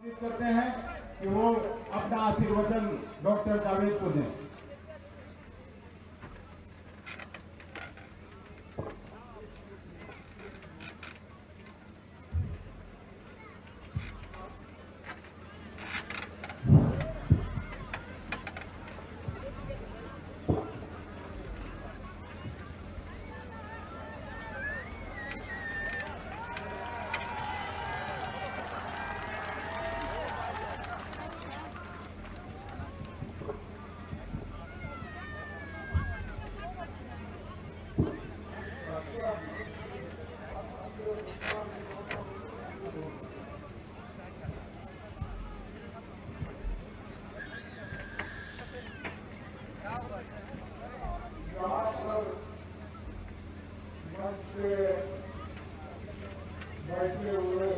करते हैं कि वो अपना आशीर्वचन डॉक्टर जावेद को दें। बैठे हुए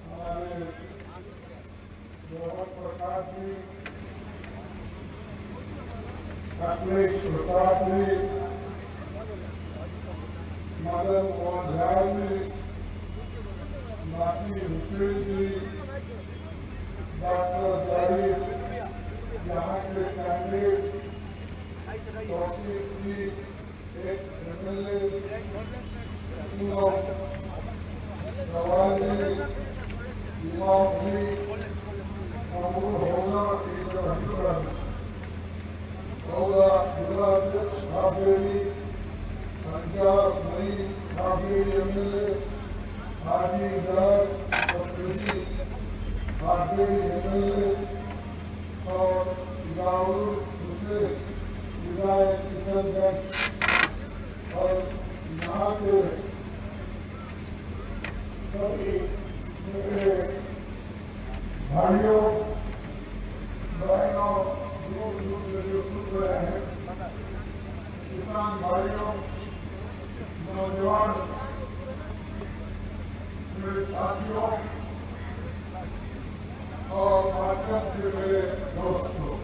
हमारे जवाहर प्रकाश जी, अखिलेश प्रसाद जी, मदन मोहन झा जी, नासिर हुसैन जी, डॉक्टर जावेद, यहाँ के कैंडिडेट तौसीफ जी, एक्स-एमएलए जवानी युवा भी होगा जिला अध्यक्ष हाबेरी पंजाब मई हाबेरी एमएलए हाजी दर तस्वीरी हाबेरी एमएलए और गाउर हुसैन विधायक किशनगंज और यहाँ के सभी मेरे भाइयों बहनों दूर दूर से जो सुन रहे हैं, किसान भाइयों, नौजवान मेरे साथियों और माध्यम के मेरे दोस्तों,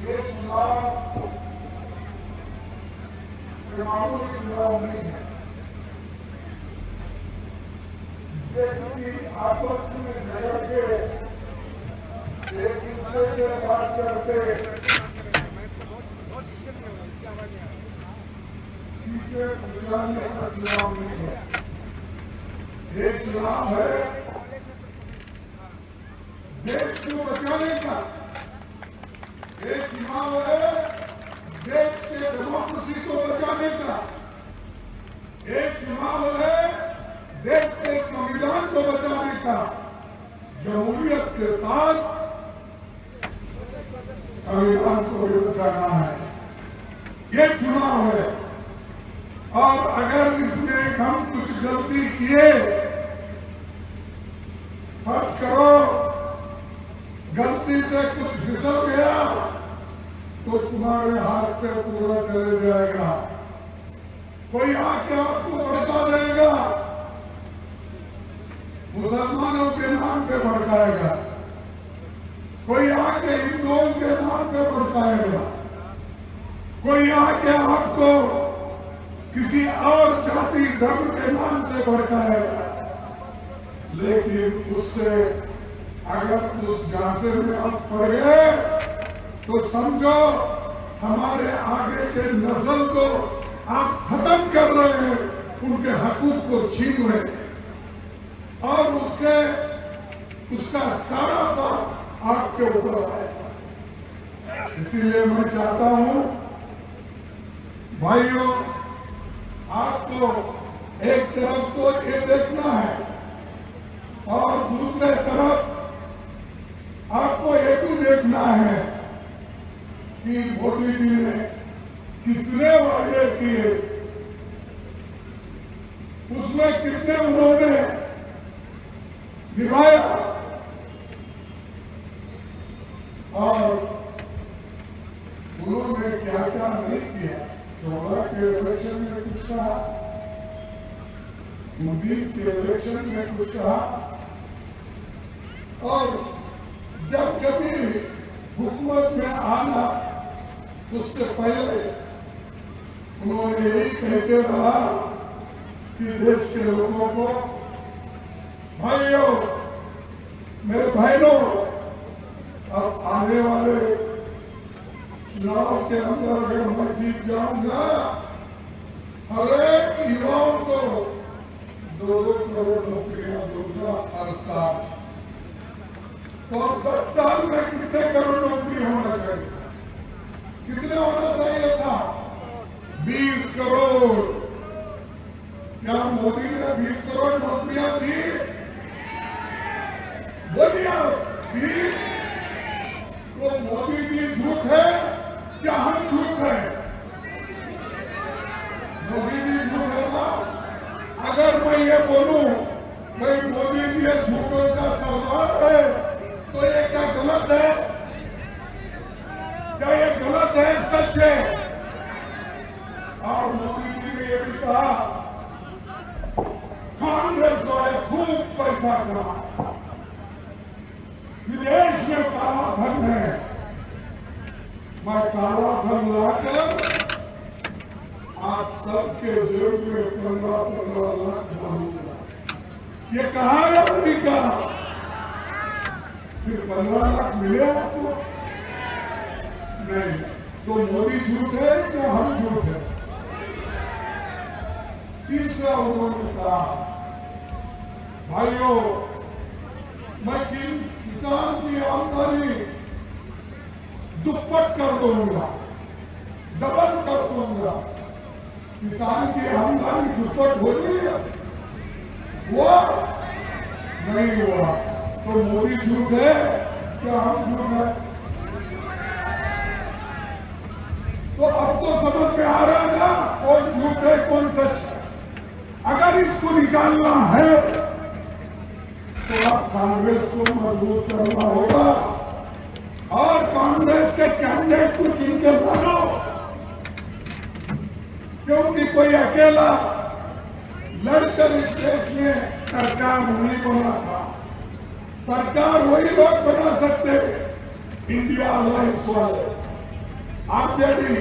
ये चुनाव मामूली चुनाव नहीं है। व्यक्ति आपस में झगड़ के एक दूसरे से बात करते पीछे बुलाने का चुनाव नहीं है। ये चुनाव है देश को बचाने का। ये चुनाव है देश के डेमोक्रेसी को बचाने का। एक चुनाव है देश के संविधान को बचाने का। जमहूरियत के साथ संविधान को भी बचाना है। ये चुनाव है और अगर इसमें हम कुछ गलती किए, फर्ज करो गलती से कुछ फिसल गया तो तुम्हारे हाथ से पूरा चले जाएगा। कोई आके आपको भड़का देगा, मुसलमानों के नाम पे भड़काएगा, कोई आके हिंदुओं के नाम पे भड़काएगा, कोई आके आपको किसी और जाति धर्म के नाम से भड़काएगा। लेकिन उससे अगर उस झांसे में आप पड़ गए तो समझो हमारे आगे के नस्ल को आप खत्म कर रहे हैं, उनके हकूक को छीन रहे हैं और उसका सारा पाप आपके ऊपर आएगा। इसीलिए मैं चाहता हूं भाइयों, आपको एक तरफ तो ये देखना है और दूसरे तरफ आपको ये भी देखना है कि मोदी जी ने कितने वादे किए, उसमें कितने उन्होंने निभाया और उन्होंने क्या क्या नहीं किया। 14 के इलेक्शन में कुछ कहा, 19 के इलेक्शन में कुछ कहा और जब कभी हुकूमत में आना उससे पहले उन्होंने यही कहते रहा कि देश के लोगों को, भाइयों, मेरे बहनों, अब आने वाले चुनाव के अंदर अगर मैं जीत जाऊंगा, हर एक युवाओं को 2-2 करोड़ नौकरियां दूंगा हर साल। तो 10 साल में कितने करोड़ नौकरी होना चाहिए? कितने होना चाहिए था? 20 करोड़। क्या मोदी ने 20 करोड़ नौकरियां दी? बोलिए, दी? तो मोदी जी झूठ है क्या हम झूठ है? मोदी जी झूठ है ना? अगर मैं ये बोलूं भाई मोदी जी ये झूठों का सरदार है, तो ये क्या गलत है? क्या ये गलत है? सच है। और मोदी जी ने ये भी कहा कांग्रेस वाले खूब पैसा कमा, विदेश में काला धन है, मैं काला धन लाकर आप सबके जेब में 15-15 लाख डालूंगा। ये कहा या नहीं कहा? फिर 15 लाख मिले आपको? नहीं। तो मोदी झूठ है क्या हम झूठ है? तीसरा उन्होंने कहा, भाइयों, मैं किसान की आमदनी दुप्पट कर दूंगा, डबल कर दूंगा। किसान की आमदनी दुप्पट हो गई, हुआ नहीं हुआ? तो मोदी झूठ है क्या हम झूठ है? तो अब तो समझ में आ रहा है ना कौन झूठ है कौन सच है। अगर इसको निकालना है तो आप कांग्रेस को मजबूत करना होगा और कांग्रेस के कैंडिडेट को चुन के लाओ, क्योंकि कोई अकेला लड़कर इस देश में सरकार नहीं बना था। सरकार वही लोग बना सकते, इंडिया अलायंस वाले, आरजेडी,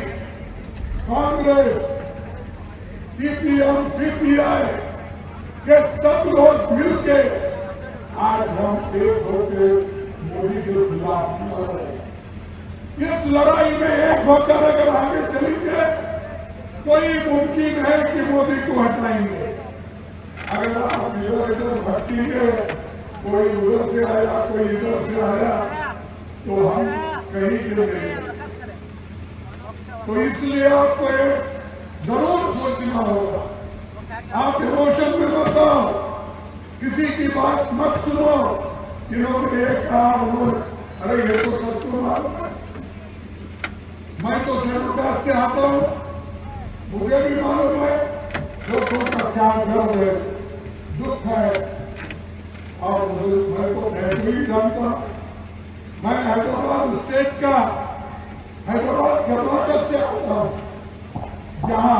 कांग्रेस, सीपीएम, सीपीआई के सब लोग मिलके आज हम एक होकर मोदी के खिलाफ लड़ रहे हैं। इस लड़ाई में एक होकर अगर आगे चलेंगे कोई मुमकिन है कि मोदी को हटाएंगे। अगर आप इधर इधर भटकेंगे, कोई उधर से आया कोई इधर से आया, तो हम कहीं के नहीं। तो इसलिए आपको जरूर सोचना होगा। आप इमोशन में मत आओ, किसी की बात मत सुनो। इन्होंने एक कहा, उन्होंने, अरे ये तो सबको मालूम है, मैं तो सेवकाश से आता हूं, मुझे भी मालूम है लोगों का क्या दर्द है, दुख है। और मैं तो ऐसे ही जानता, मैं हैदराबाद स्टेट का, हैदराबाद कर्नाटक से आता हूं, जहां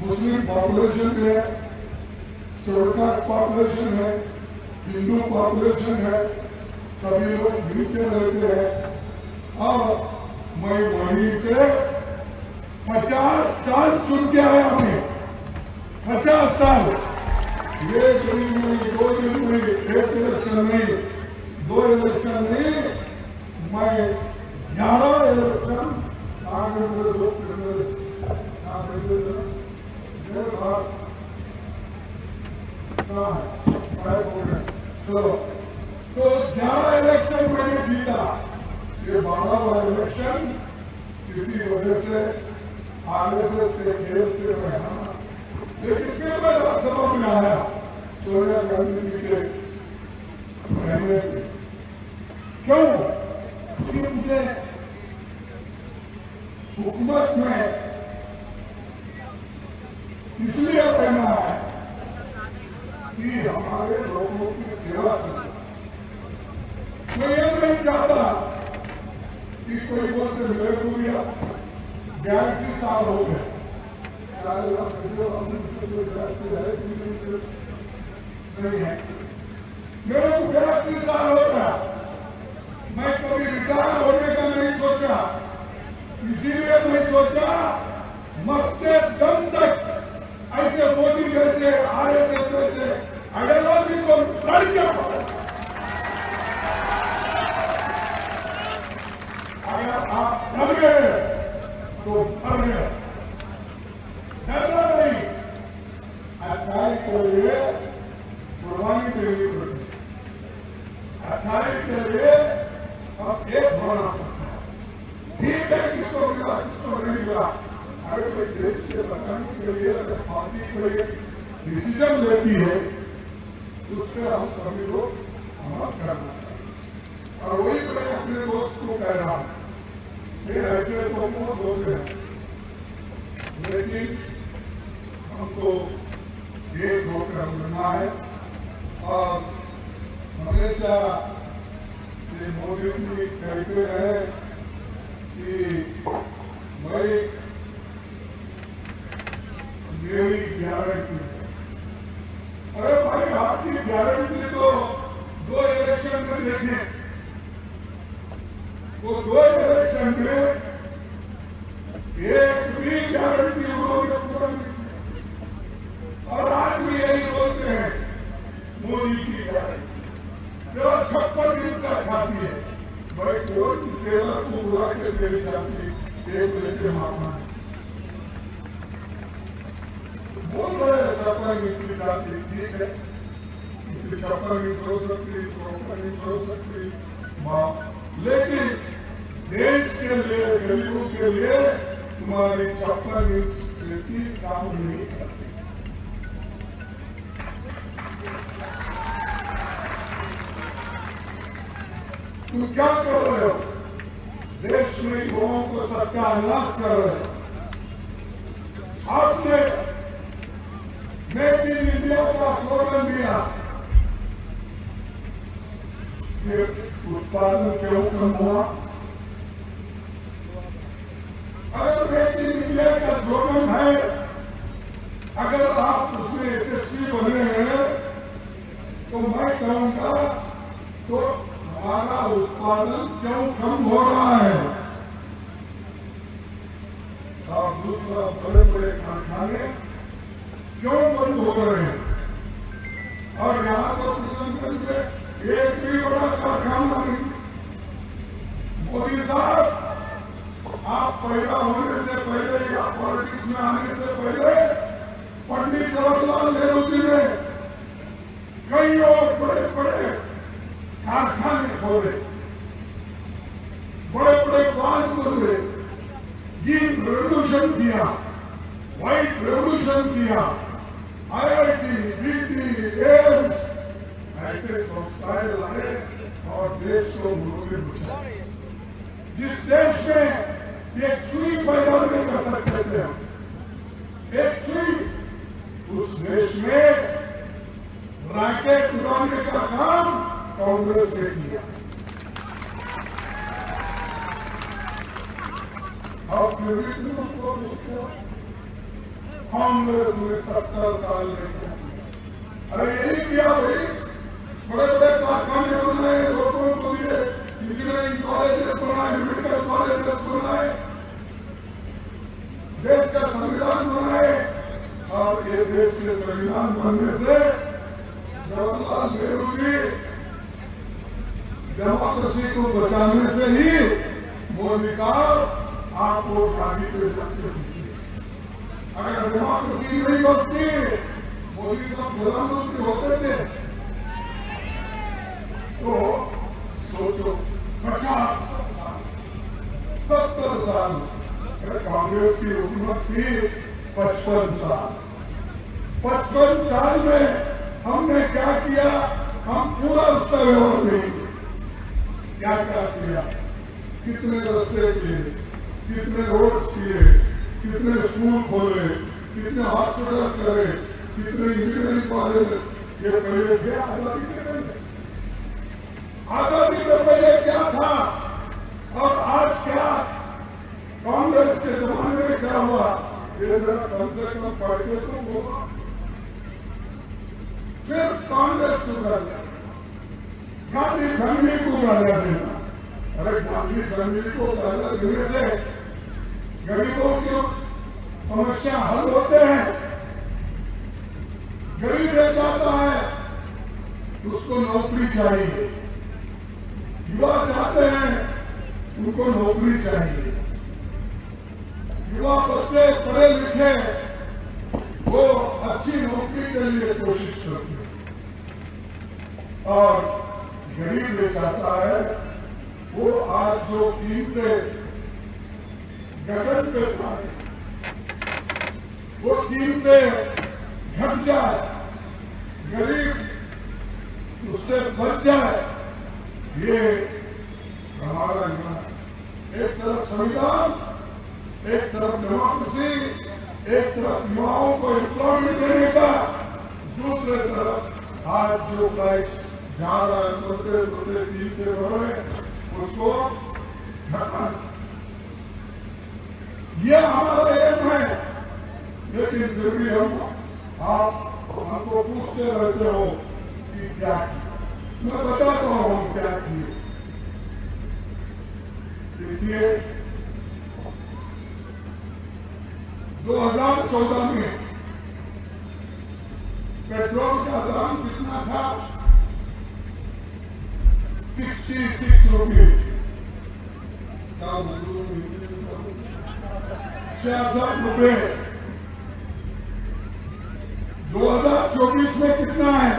मुस्लिम पॉपुलेशन है, सरकार पॉपुलेशन है, हिंदू पॉपुलेशन है, सभी लोग मिलकर रहते हैं। और मैं वहीं से 50 साल चुन के आया हूं, 50 साल। ये दिन नहीं, 2 दिन नहीं, 1 इलेक्शन नहीं, 2 इलेक्शन नहीं, मैं 11 इलेक्शन आगे मेरे दोस्त चलो, तो 11 इलेक्शन मैंने जीता। ये 12वां इलेक्शन किसी वजह से आरएसएस के खेल से मैं हारा, लेकिन फिर मेरा समझ में आया सोनिया गांधी जी के रहने क्यों कि उनके हुकूमत में इसलिए रहना है कि हमारे लोगों की सेवा करना। कोई ये नहीं चाहता कि कोई बोलते मेरे को भी 82 साल हो गए, नहीं है, मेरे को 82 साल हो गया। मैं कभी रिटायर होने का नहीं सोचा, इसीलिए मैं सोचा मरते दम तक ऐसे मोदी जैसे आरएसएस जैसे आइडियोलॉजी को लड़के अगर आप डर गए तो मर गए। डरना नहीं, अच्छाई के लिए कुर्बानी के लिए करते, अच्छाई के लिए अब एक होना पड़ता है। ठीक है, किसको मिला किसको नहीं मिला, अगर कोई देश के बचाने के लिए अगर पार्टी कोई डिसीजन लेती है तो उस पर हम सभी लोग अमल करना चाहिए। और वही तो मैं अपने दोस्त को कह रहा हूँ, मेरे ऐसे तो बहुत दोस्त हैं, लेकिन हमको एक होकर मिलना है। और हमेशा ये मोदी जी कहते रहे कि भाई मेरी गारंटी, अरे भाई आपकी गारंटी तो 2 इलेक्शन में देखें, वो 2 इलेक्शन में एक भी गारंटी उन्होंने पूरा नहीं की। और आज भी यही बोलते हैं मोदी की गारंटी जो 56 दिन का छाती है, भाई कोर्ट ट्रेलर को बुला के मेरी छाती एक लेके मारना है। बोल रहे हैं 56 इंच की छाती, ठीक है, इसे 56 इंच हो सकती, 54 इंच हो सकती, लेकिन देश के लिए, गरीबों के लिए तुम्हारी 56 इंच की काम नहीं करती। तुम क्या कर रहे हो? देश में युवाओं को सत्यानाश कर रहे हो। आपने मेक इन इंडिया का स्लोगन दिया, ये उत्पादन क्यों कम हुआ? अगर मेक इन इंडिया का स्लोगन है, अगर आप उसमें यशस्वी बने हैं तो मैं कहूंगा तो हमारा उत्पादन क्यों कम हो रहा है? और दूसरा, बड़े बड़े कारखाने क्यों बंद हो रहे हैं? और यहाँ पर किशनगंज में एक भी बड़ा कारखाना नहीं। मोदी साहब, आप पैदा होने से पहले या पॉलिटिक्स में आने से पहले पंडित जवाहरलाल नेहरू जी ने कई और बड़े बड़े कारखाने खोले, बड़े बड़े प्लांट खोले, ग्रीन रेवोल्यूशन किया, व्हाइट रेवोल्यूशन किया, IIT, DT, एम्स ऐसे संस्थाएं लाए और देश को मुर्गे बचाए। जिस देश में एक सुई पैदा नहीं कर सकते थे, एक सुई, उस देश में रॉकेट उड़ाने का काम कांग्रेस ने किया। आपने कांग्रेस में 70 साल में किया। अरे यही किया भाई, बड़े बड़े कारखाने बनाए, लोगों को दिए, इंजीनियरिंग कॉलेज बनाए, मेडिकल कॉलेज बनाए, देश का संविधान बनाए। और ये देश के संविधान बनने से जवाहरलाल नेहरू जी डेमोक्रेसी को बचाने से ही मोदी साहब आपको गाड़ी पे रखते होंगे। अगर डेमोक्रेसी नहीं बचती, मोदी साहब प्रधानमंत्री होते थे तो सोचो 70 साल, कांग्रेस की हुकूमत थी 55 साल। 55 साल में हमने क्या किया? हम पूरा उसका व्यवहार नहीं किया। क्या क्या किया? कितने रास्ते किए, कितने रोड्स किए, कितने स्कूल खोले, कितने हॉस्पिटल करे, कितने इंजीनियरिंग कॉलेज। ये पहले थे आजादी के पहले। आजादी के पहले क्या था और आज क्या? कांग्रेस के जमाने में क्या हुआ? ये जरा कम से कम पढ़ के तो होगा। सिर्फ कांग्रेस को गालियां, गांधी फैमिली को गालियां देना। अरे गांधी फैमिली को गालियां देने से गरीबों की समस्या हल होते हैं? गरीब रह जाता है तो उसको नौकरी चाहिए, युवा चाहते हैं उनको नौकरी चाहिए, युवा बच्चे पढ़े लिखे वो अच्छी नौकरी के लिए कोशिश करते हैं, और गरीब ये चाहता है वो आज जो कीमतें गगन पे जाए वो कीमतें घट जाए, गरीब उससे बच जाए। ये हमारा एक तरफ संविधान, एक तरफ डेमोक्रेसी, एक तरफ युवाओं को एम्प्लॉयमेंट देने का, दूसरे तरफ आज जो प्राइस जा रहा है बढ़ते बढ़ते 3 से बढ़े उसको घटा। ये हमारा एम है, लेकिन फिर भी आप हमको पूछते रहते हो कि क्या किया। मैं बताता हूं हम क्या किए। देखिए 2014 में पेट्रोल का दाम कितना था? 66 रुपीज। 66 रुपए। 2024 में कितना है?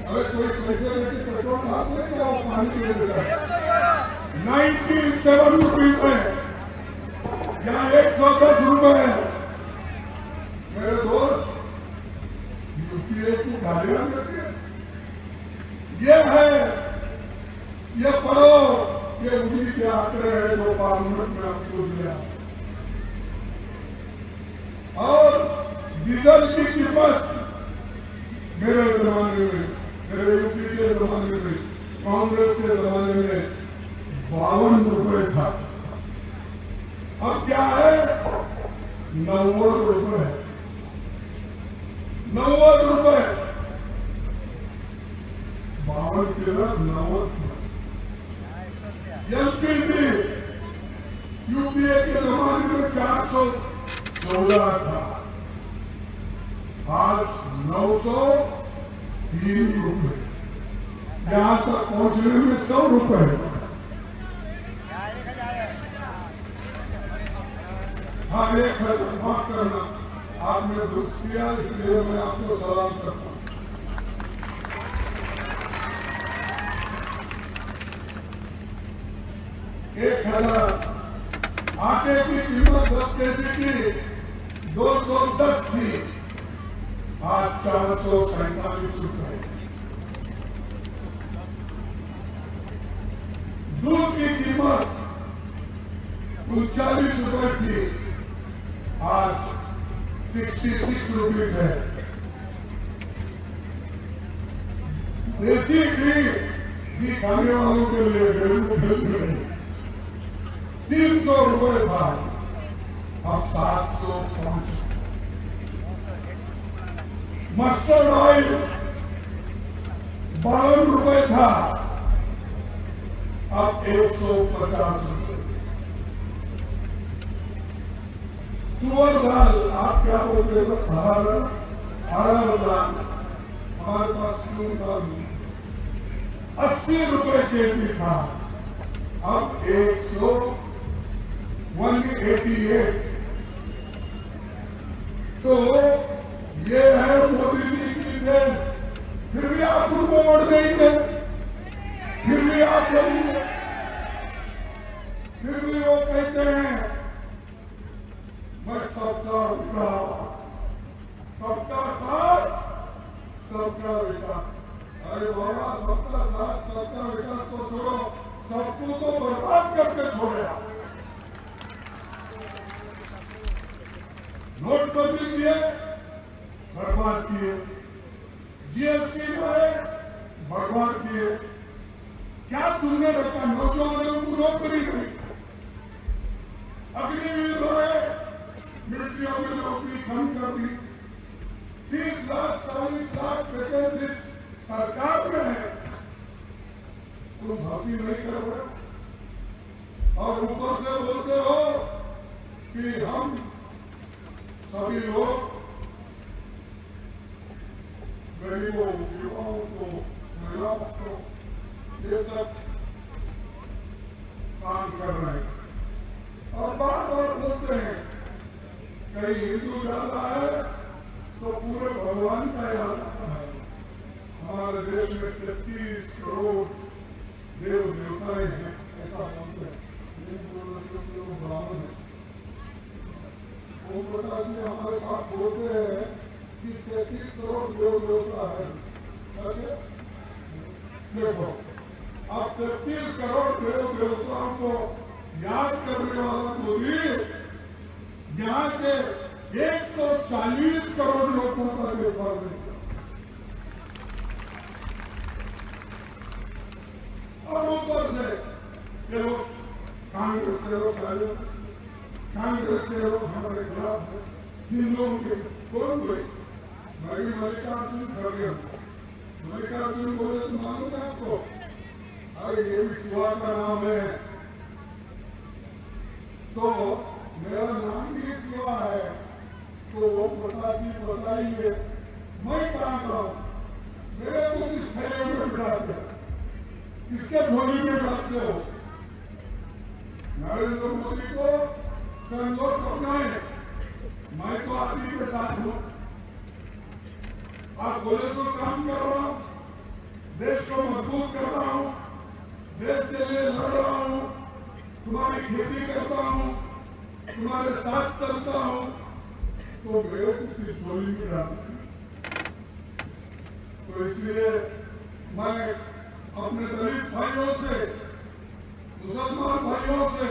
अरे कोई पैसे लेके पेट्रोल खाते हैं क्या? पानी पी लेता है। 97 रुपीज है, यहाँ 110 रुपए है। मेरे दोस्त यूपीए की गालियां करते हैं। ये है, ये पढ़ो, ये उन्हीं के आंकड़े हैं जो पार्लियामेंट में आपको दिया। और डीजल की कीमत मेरे जमाने में, मेरे यूपी के जमाने में, कांग्रेस के जमाने में 52 रुपए था। अब क्या है? 90 रुपए। 90 रुपए। 52 के 90। एलपीजी यूपीए के जमाने में 414 था, आज 903 रुपए। यहां तक पहुंचने में 100 रुपए। हाँ, एक है, माफ करना, आपने दुरुस्त किया इसलिए मैं आपको सलाम करता हूं। 1000 आटे की कीमत 10 केजी की 210 थी, आज 447 रुपए। दूध की कीमत 39 रुपए थी, आज 66 रुपीज है। देसी घी खाने वालों के लिए गेहूं 300 रुपए था, अब 705। मस्टर्ड ऑयल 52 रुपए था, अब 150 रुपए। तुअर दाल, आप क्या बोलते हो? अरहर दाल हमारे पास क्यों दाल 80 रुपए केजी था, अब 188। तो ये है मोदी जी की देन। फिर भी आप उनको वोट देंगे, फिर भी आप देंगे, फिर भी वो कहते हैं मैं सबका विकास, सबका साथ, सबका विकास। अरे बाबा, सबका साथ सबका विकास को छोड़ो, सबको तो बर्बाद करके छोड़े। नोटबंदी किए, बर्बाद किए, जीएसटी लाए, बर्बाद किए। क्या तुमने रखा? नौजवानों को नौकरी नहीं, अग्निवीर रहे, मिलिट्रियों में नौकरी कम कर दी। 30 लाख 40 लाख वैकेंसी सरकार में है, तुम भर्ती नहीं कर रहे, और ऊपर से बोलते हो कि हम सभी लोग गरीबों, युवाओं को, महिलाओं को, ये सब काम कर रहे हैं। और बार बार बोलते हैं कहीं हिंदू ज्यादा है तो पूरे भगवान का याद आता है। हमारे देश में 33 करोड़ देव देवताएं हैं, ऐसा बोलते हैं। ब्राह्मण है, ओम प्रकाश जी हमारे पास बोलते हैं कि 33 करोड़ देव देवता है। देखो, अब 33 करोड़ देव देवताओं को याद करने वाला मोदी यहाँ के 140 करोड़ लोगों का देखभाल नहीं करता। और ऊपर से ये लोग कांग्रेस के लोग आए, कांग्रेस के लोग हमारे खिलाफ है। हिंदुओं के कौन हुए? भाई मल्लिकार्जुन खड़गे, मल्लिकार्जुन बोले तो मालूम है आपको? अरे ये भी शिवा का नाम है, तो मेरा नाम भी शिवा है, तो वो प्रसाद जी बताइए मैं कहाँ का हूँ? मेरे को किस थैले में बिठाते हो, किसके झोली में बिठाते हो? नरेंद्र मोदी को संतोष करना है, मैं तो आप ही के साथ हूँ। आप बोले सो काम कर रहा हूँ, देश को मजबूत कर रहा हूँ, देश के लिए लड़ रहा हूँ, तुम्हारी खेती करता हूँ, तुम्हारे साथ चलता हूँ, तो मेरे को किस झोली में डालते हैं? तो इसलिए मैं अपने दलित भाइयों से, मुसलमान भाइयों से,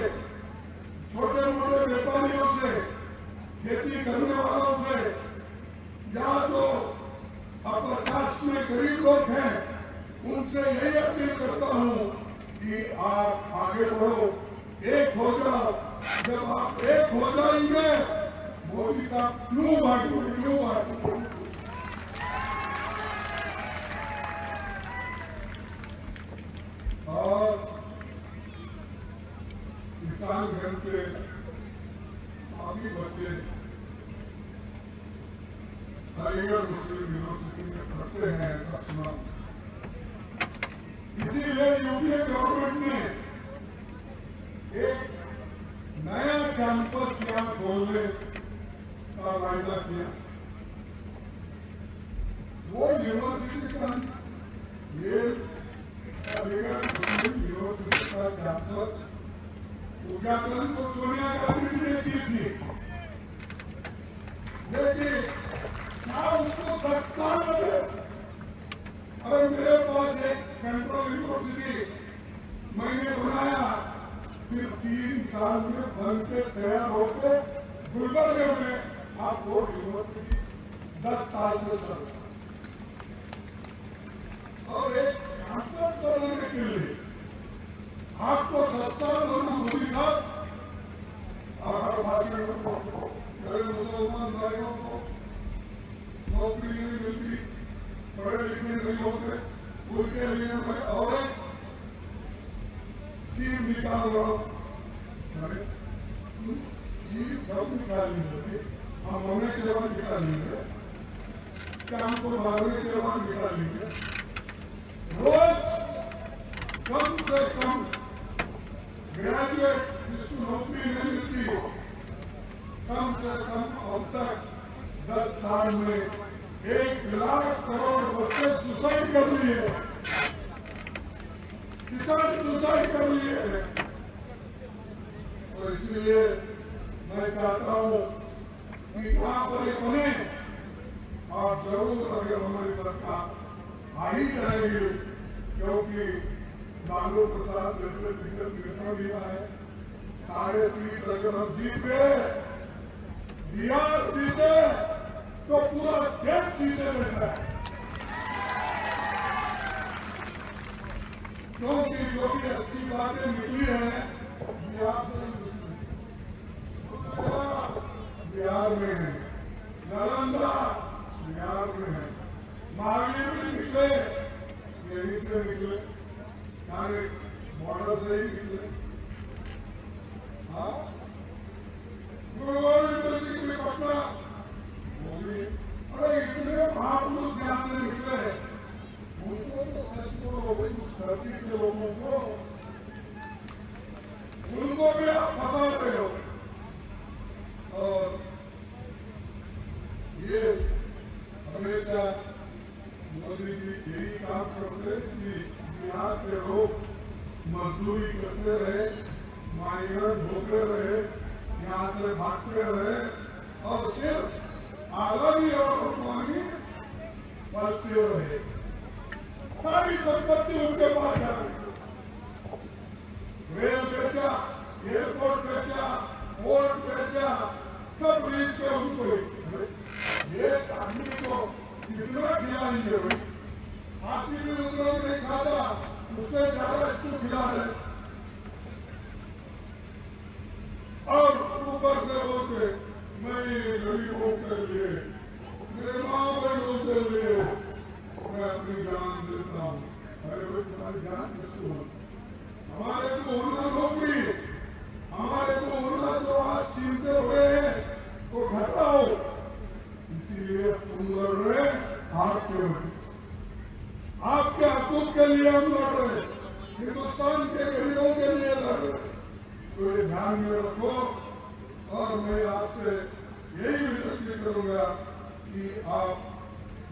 छोटे मोटे व्यापारियों से, खेती करने वालों से, या जो अपर कास्ट में गरीब लोग हैं, उनसे यही अपील करता हूं कि आप आगे बढ़ो, एक हो जाओ। जब आप एक हो जाएंगे, मोदी साहब क्यों बांटोगे, क्यों बांटोगे? और किसान घर के काफी बच्चे अलीगढ़ मुस्लिम यूनिवर्सिटी में पढ़ते हैं, ऐसा सुना। इसीलिए यूपीए गवर्नमेंट ने एक नया कैंपस यहाँ खोलने का वायदा किया। वो यूनिवर्सिटी का ये अलीगढ़ मुस्लिम यूनिवर्सिटी का कैंपस उद्घाटन तो सोनिया गांधी ने की थी, लेकिन क्या उसको 10 साल लगे? अरे मेरे पास एक सेंट्रल यूनिवर्सिटी मैंने बनाया, सिर्फ 3 साल में बन के तैयार होकर गुलबर्गे में आपको यूनिवर्सिटी 10 साल से चल। और एक कैंपस बनाने के लिए आपको 10 साल होना मोदी साहब। और भाषण मेरे मुसलमान भाइयों को नौकरी नहीं मिलती, पढ़े लिखे नहीं होते, उनके लिए मैं और एक स्कीम निकाल रहा हूँ। स्कीम कब निकालेंगे? हम होने के बाद निकालेंगे, काम को मारने के बाद निकालेंगे। रोज कम से कम ग्रेजुएट जिसको नौकरी नहीं मिलती हो, कम से कम अब तक 10 साल में 1 लाख करोड़ बच्चे सुसाइड कर लिए, किसान सुसाइड कर लिए। तो इसलिए मैं चाहता हूं कि यहाँ पर ये बने, आप जरूर अगर हमारी सरकार आ ही जाएगी, क्योंकि लालू प्रसाद जैसे दिग्गज नेता भी है, सारे सीट अगर हम जीत गए, बिहार जीते तो पूरा देश जीते रहता है। क्योंकि जो भी अच्छी बातें निकली है बिहार से बिहार में है, नालंदा बिहार में है, महावीर भी निकले यहीं से निकले, सारे बॉर्डर से ही निकले। हाँ, गुरु गोविंद सिंह में पटना, अरे इतने महापुरुष यहाँ से निकले ये हमेशा मोदी जी यही काम करते कि बिहार के लोग मजदूरी करते रहे, माइग्रेंट होते रहे, यहाँ से भागते रहे और सिर्फ आजादी और पानी पलते रहे। सारी संपत्ति उनके पास जा रही, रेल बेचा, एयरपोर्ट बेचा, पोर्ट बेचा, सब लीज पे उनको। एक आदमी को कितना खिलाएंगे भाई? हाथी भी उतना नहीं खाता, उससे ज्यादा इसको खिला रहे और ऊपर से बोलते मैं गरीबों के लिए, मेरे माँ बहनों के लिए मैं अपनी जान देता हूँ। अरे भाई तुम्हारी जान किसको? हमारे को होना नौकरी, हमारे को होना जो आज छीनते हुए तो घटाओ, इसीलिए तुम लड़ रहे आपके वजह से, आपके हकूक के लिए हम लड़ रहे, हिंदुस्तान के गरीबों के लिए लड़ रहे। तो ये ध्यान में रखो और मैं आपसे यही विनती करूंगा कि आप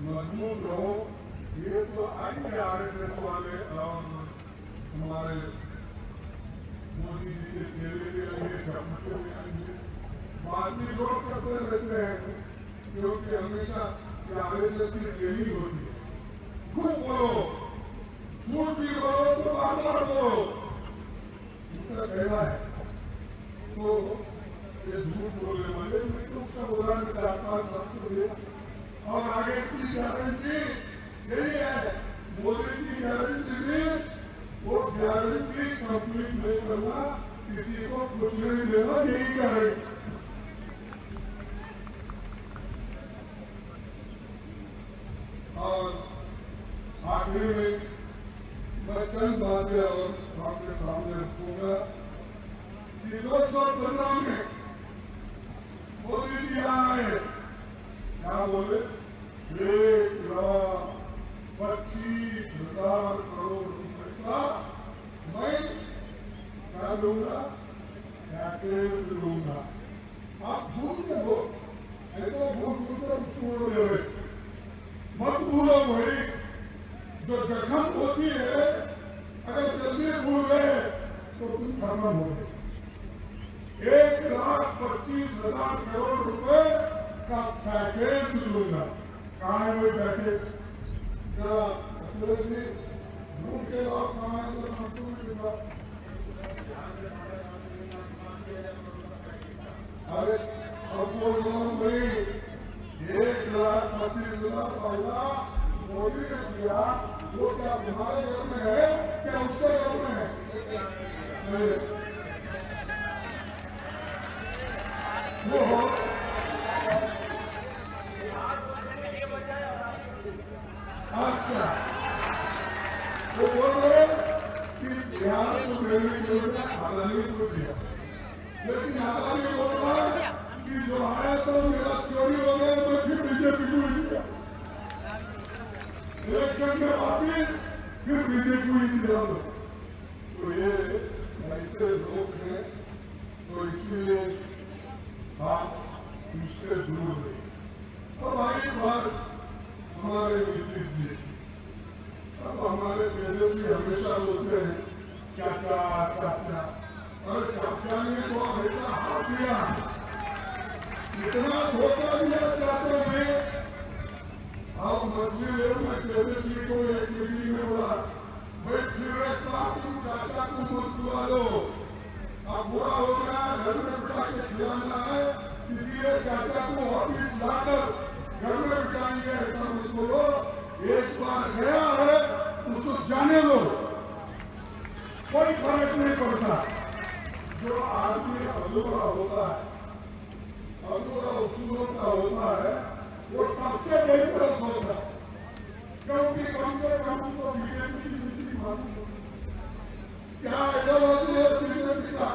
मजबूत रहो। ये तो आएंगे आरएसएस वाले और हमारे मोदी जी के चेहरे के लिए झपटे में आएंगे, बात भी जोड़ करते रहते हैं क्योंकि हमेशा आरएसएस की ट्रेनिंग होती है। खूब बोलो, झूठ भी बोलो तो बार बार बोलो, उनका कहना है। तो ये झूठ बोलने वाले मैं तो उसका बोलना चाहता हूँ और आगे की गारंटी यही है, मोदी की गारंटी भी वो गारंटी कंप्लीट नहीं करना, किसी को कुछ नहीं देना, यही गारंटी। और आखिरी में मैं चंद बातें और आपके सामने रखूंगा कि 2015 में मोदी जी आए, क्या बोले? 1,25,000 करोड़ रुपए का मैं क्या लूंगा, पैकेज लूंगा। आप भूल गए हो, ऐसा भूल कर छोड़ रहे, मत भूलो भाई। जो जख्म होती है अगर जल्दी भूल गए तो तुम खत्म हो गए। 1,25,000 करोड़ रुपए का पैकेज लूंगा। कहाँ है वो पैकेज? जरा ढूंढ के और कहाँ है तो अरे अब वो लोन भाई 1,25,000 पहला मोदी ने किया, वो क्या तुम्हारे घर में है क्या उसके घर में है? वो अच्छा वो बोल रहे कि बिहार को देने के लिए आजादी को दिया, लेकिन आजादी बोल रहा है कि जो आया तो मेरा चोरी हो गया तो फिर बीजेपी को ही दिया, इलेक्शन में वापिस फिर बीजेपी को ही दिया। तो ये ऐसे लोग हैं, तो इसीलिए आप इससे दूर रहे। और आई बात हमारे नीतीश जी, अब हमारे तेजस्वी हमेशा बोलते हैं चाचा चाचा, और चाचा ने तो हमेशा हाथ दिया, इतना धोखा दिया चाचा ने। अब मछली ले मैं तेजस्वी को एक मीटिंग में बोला, भाई फिर एक बार तुम चाचा को मत बुला लो, अब बुरा हो गया, घर में बिठा के खिलाना है, इसलिए चाचा को ऑफिस लाकर घर में बिठाएंगे, ऐसा मत बोलो। एक बार गया है उसको जाने दो, कोई फर्क नहीं पड़ता। जो आदमी अधूरा होता है, अधूरा उसूलों का होता है, वो सबसे डेंजरस होता है, क्योंकि कम से कम तो बीजेपी की नीति मालूम होती है, क्या आइडियोलॉजी है बीजेपी का,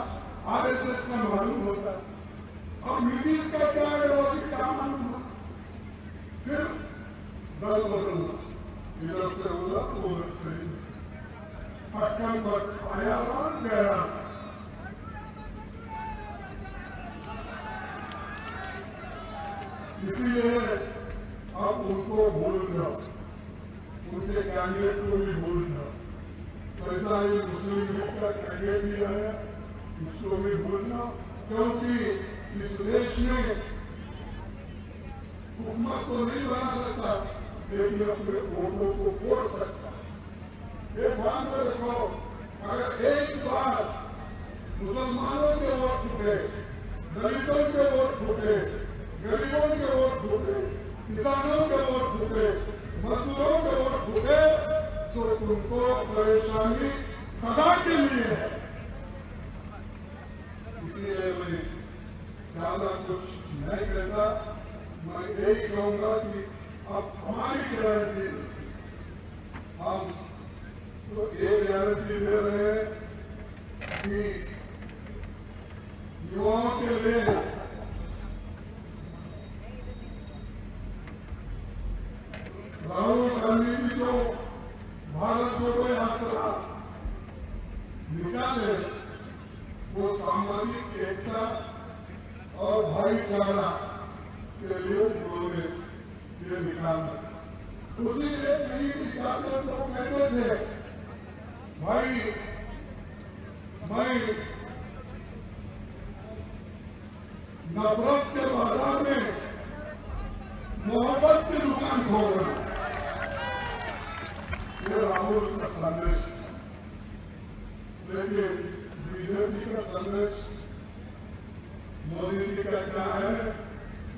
आरएसएस का मालूम होता है, और नीतीश का क्या आइडियोलॉजी क्या मालूम होता है। फिर दल बदलना, इधर से उधर उधर से पटकन पर आया गया। इसलिए अब उनको भूल जाओ, उनके कैंडिडेट को भी भूल जाओ। ऐसा ही मुस्लिम लीग का कैंडिडेट भी है, उसको भी भूल जाओ, क्योंकि इस देश में हुकूमत को नहीं बना सकता, लेकिन अपने वोटों को फोड़ सकता। ये ध्यान में रखो, अगर एक बार मुसलमानों के वोट फूटे, दलितों के वोट फूटे, गरीबों के वोट फूटे, किसानों के वोट फूटे, मजदूरों के वोट फूटे, तो तुमको परेशानी सदा के लिए है। इसलिए मैं ज्यादा कुछ नहीं कहता, मैं यही कहूंगा कि अब हमारी गारंटी, हम तो ये गारंटी दे रहे हैं कि युवाओं के लिए राहुल गांधी जी जो भारत जोड़ो यात्रा निकाले, वो सामाजिक एकता और भाईचारा के लिए उन्होंने ये निकाला। उसी एक नहीं निकालते तो कहते थे भाई मैं नफरत के बाजार में मोहब्बत की दुकान खोल रहा हूं। ये राहुल का संदेश, लेकिन बीजेपी का संदेश मोदी जी का क्या है?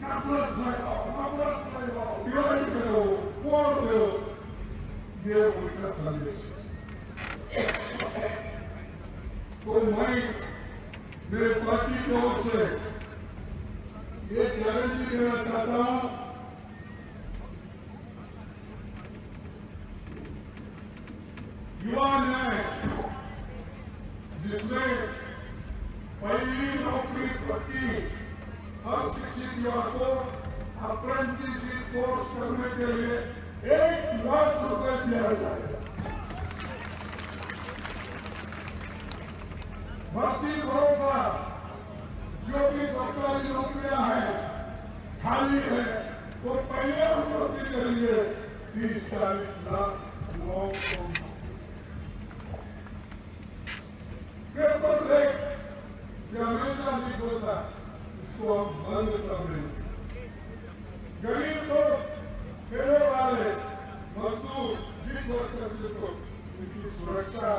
नफरत फैलाओ, डिवाइड करो, वोट दो, ये उनका संदेश है। तो मैं मेरे पार्टी की ओर से ये गारंटी देना चाहता हूं, युवा न्याय जिसमें पहली नौकरी पक्की हर शिक्षित युवा को अप्रेंटिसशिप कोर्स करने के लिए 1 लाख रुपए दिया जाएगा। भर्ती भरोसा, जो भी सरकारी नौकरियां हैं खाली है, वो पहले हम भर्ती करेंगे 30-40 लाख युवाओं को। पेपर लेक जो हमेशा लीक होता है, उसको हम बंद कर देंगे। गरीब लोग, ठेले वाले, मजदूर, लीक वर्कर को उनकी सुरक्षा,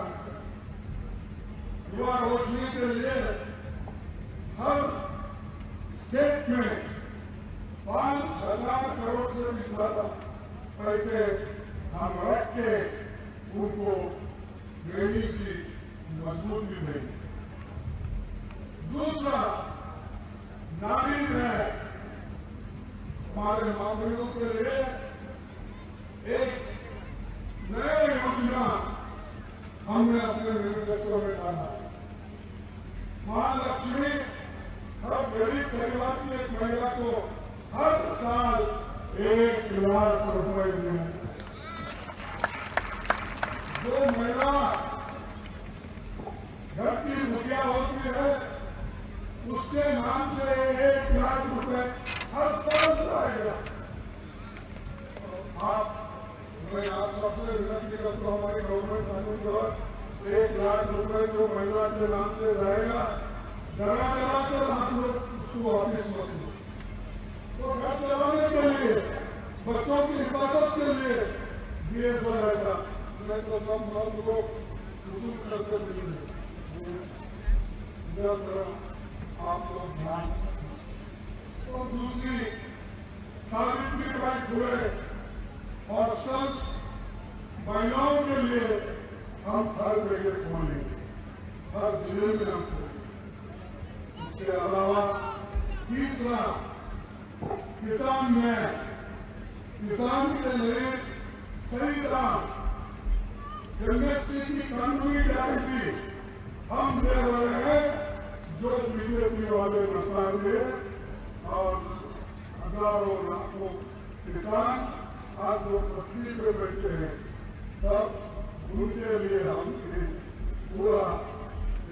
युवा रोशनी के लिए हर स्टेट में 5,000 करोड़ से भी ज्यादा पैसे हम रख के उनको देने की मजबूती देंगे। दूसरा, नारी न्याय, हमारे मामलों के लिए एक नया योजना हमने अपने मैनिफेस्टो में डाला। महालक्ष्मी हर गरीब परिवार की एक महिला को हर साल 1 लाख रुपए देना। जो महिला घर की मुखिया होती है, उसके नाम से 1 लाख रुपए हर साल आएगा। मैं आप सबसे विनती करता हूँ, हमारी गवर्नमेंट कानून पर 1 लाख रुपए जो महिला के नाम से जाएगा, डरा कर आप लोग उसको वापिस मत लो। तो घर चलाने के लिए, बच्चों की हिफाजत के लिए दिए जाएगा। मैं तो सब मर्द लोग वसूल करते मिलेंगे। आप लोग ध्यान। और दूसरी, सावित्रीबाई फुले हॉस्टल्स महिलाओं के लिए हम हर जगह खोलेंगे, हर जिले में हम खोलेंगे। इसके अलावा तीसरा, किसान न्याय, किसान के लिए सही दाम, एमएसपी की कानूनी गारंटी हम दे रहे हैं, जो बीजेपी वाले बताएंगे। और हजारों लाखों किसान आज जो पृथ्वी पे बैठे हैं, तब उनके लिए हम पूरा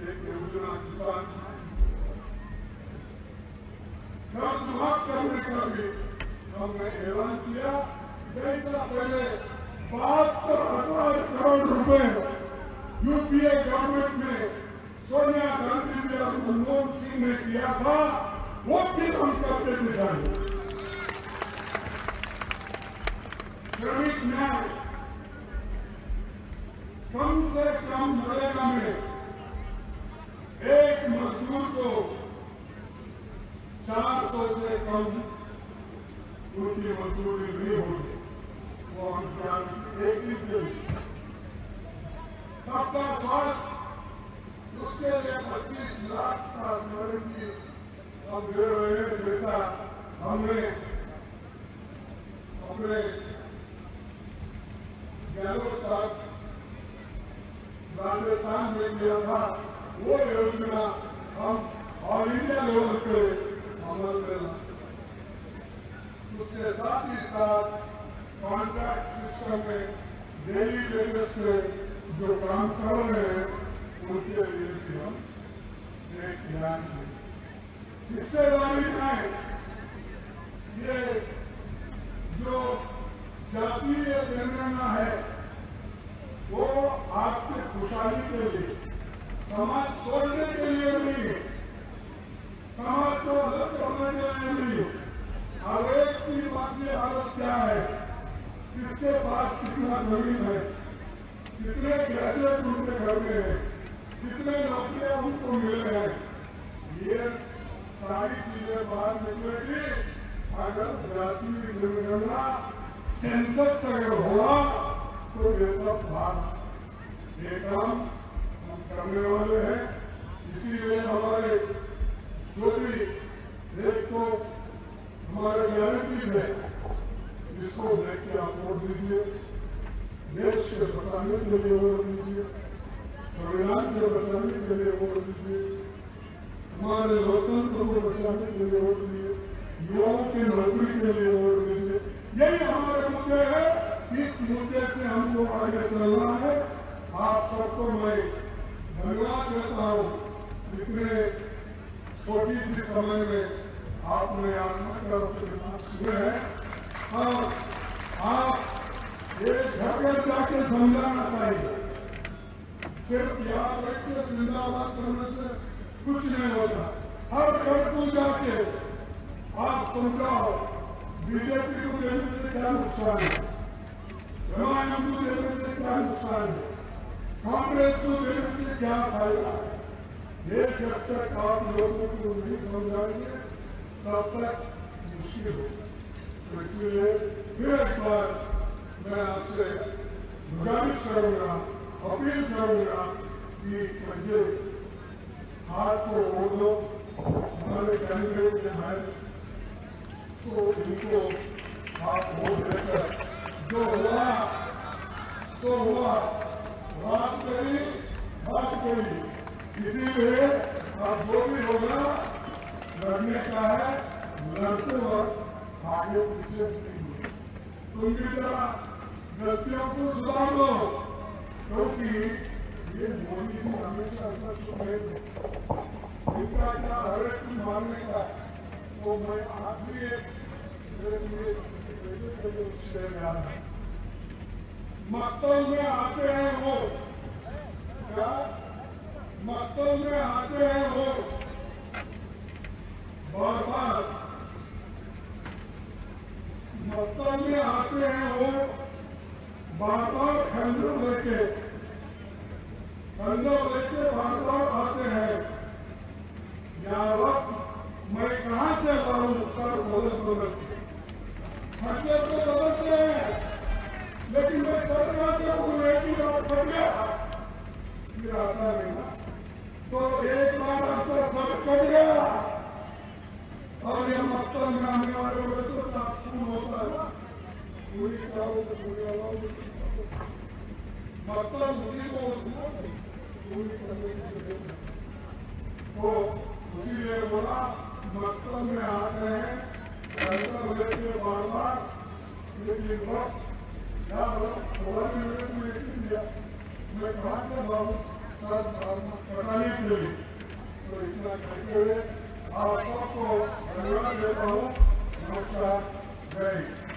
एक योजना किसान कर्ज माफ करने का भी उनकी मजबूरी नहीं होगी। वो हम एक ही दिन सबका स्वास्थ्य, उसके लिए 25 लाख का गारंटी हम दे रहे हैं, जैसा हमने अपने गहलोत साहब राजस्थान में किया था, वो योजना हम ऑल इंडिया लेवल पे अमल में ला। उसके साथ ही साथ कॉन्ट्रैक्ट सिस्टम में डेली बेसिस पे जो काम कर रहे हैं उनके लिए भी हम एक ध्यान दें। हिस्सेदारी में ये जो जातीय जनगणना है वो आपकी खुशहाली के लिए, समाज तोड़ने के लिए नहीं है, समाज को अलग करने के लिए नहीं है। हर एक की मानसिक हालत क्या है, किसके पास कितना जमीन है, कितने ग्रेजुएट उनके घर में है, कितने नौकरियां उनको मिले हैं, ये सारी चीजें बाहर निकलेगी अगर जातीय जनगणना सेंसस अगर हुआ तो ये सब बात ये काम हम करने वाले हैं। इसीलिए हमारे जो भी एक तो हमारे गारंटीज है जिसको देख के आप वोट दीजिए, देश के बचाने के लिए वोट दीजिए, संविधान के बचाने के लिए वोट दीजिए, हमारे लोकतंत्र को बचाने के लिए वोट दीजिए, युवाओं की नौकरी के लिए वोट दीजिए। यही हमारे मुद्दे हैं, इस मुद्दे से हमको आगे चलना है। आप सबको मैं धन्यवाद देता हूँ, इतने छोटी सी समय में आपने आत्मा सुने हैं और आप ये घर घर जाके समझाना चाहिए। सिर्फ याद रखिए जिंदाबाद करने से कुछ नहीं होता, हर घर को जाके आप समझाओ बीजेपी को देने से क्या नुकसान है, एमआईएम को देने से क्या नुकसान है, कांग्रेस को देने से क्या फायदा है। ये जब तक आप लोगों को नहीं समझाएंगे तब तक मुश्किल होगा। तो इसलिए फिर एक बार मैं आपसे गुजारिश करूंगा, अपील करूंगा कि मुझे हाथ को वोट दो, हमारे कैंडिडेट जो है तो इनको आप वोट देकर जो हुआ तो हुआ, बात करी इसीलिए आप जो भी होगा लड़ने का है, लड़ते वक्त आगे पीछे नहीं। तुम भी जरा गलतियों को सुधार लो, क्योंकि ये मोदी जी हमेशा ऐसा सुने इनका क्या हर एक को मारने का। तो मैं आखिरी मकतब में आते हैं वो क्या, मकतब में आते हैं वो बार बार, मकतब में आते हैं वो बार बार खंजर लेके बार बार आते हैं। या वक्त मैं कहां से लाऊं सर बदल खंजर को बदलते हैं, लेकिन मैं सरकार से एक ही बात कर गया फिर आता नहीं ना। तो एक बार आपको सब कट गया और ये मकतब में आने वाले हुए तो खून होता है, पूरी किताबों को पूरी मतलब उसी को पूरी करने की। तो इसीलिए बोला मकतब में आ गए हैं लेके बार बार, लेकिन वक्त थोड़ा दिया मैं कहा से बाबू सब कटाने के लिए। तो इतना कहते हुए आप सबको धन्यवाद देता हूँ। नमस्कार, जय हिंद।